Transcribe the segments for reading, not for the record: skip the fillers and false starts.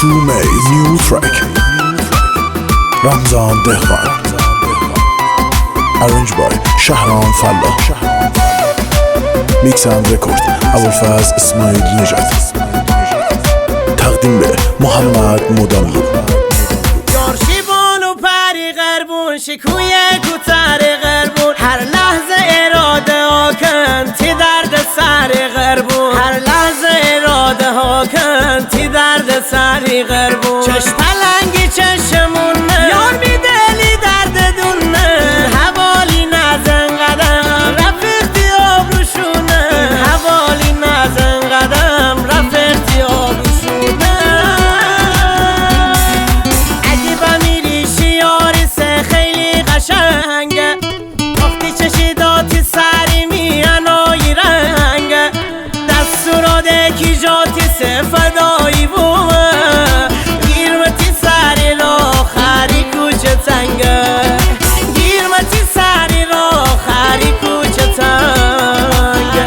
Two-May New Track رمضان دهقان Arranged by شهرام فلاح Mix and Record ابوالفضل اسماعیل نژاد تقدیم به محمد مدنلو یارشیبان و پری غربون شکوی کوتر غربون هر لحظه اراده ها کن تی درد سر غربون هر لحظه اراده ها کن تی درد سر غربون چش پلنگی چشمون یار میدلی درد دونه حوالی نزن قدم رفیقتی آبروشونه حوالی نزن قدم رفیقتی آبروشونه اگه بمیری شیاری سه خیلی قشنگه وقتی چشیداتی سری میانایی رنگه دستوراده کی جاتی سه فدایی بومه گیرمتی سری را خری کوچه تنگه گیرمتی سری را خری کوچه تنگه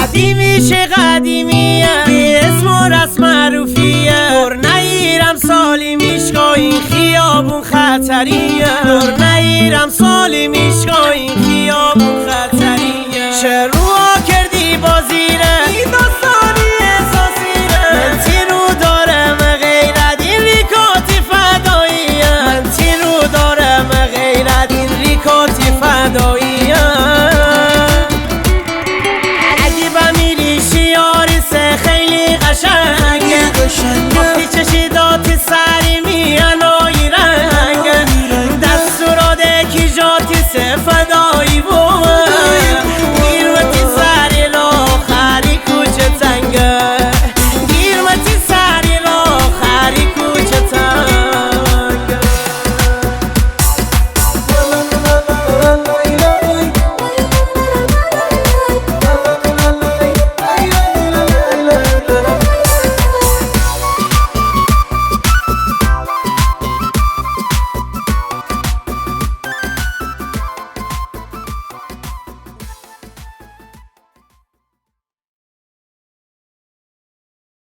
قدیمیشه قدیمیه بی اسم و رسم معروفیه بر نگیرم سالی میشکا این خیابون خطریه بر نگیرم سالی میشکا این خیابون خطریه چه روها کردی بازیره این داستانی احساسیره من تی رو دارم غیرت این ریکاتی فداییه من تی رو دارم غیرت این ریکاتی فداییه خیلی قشنگه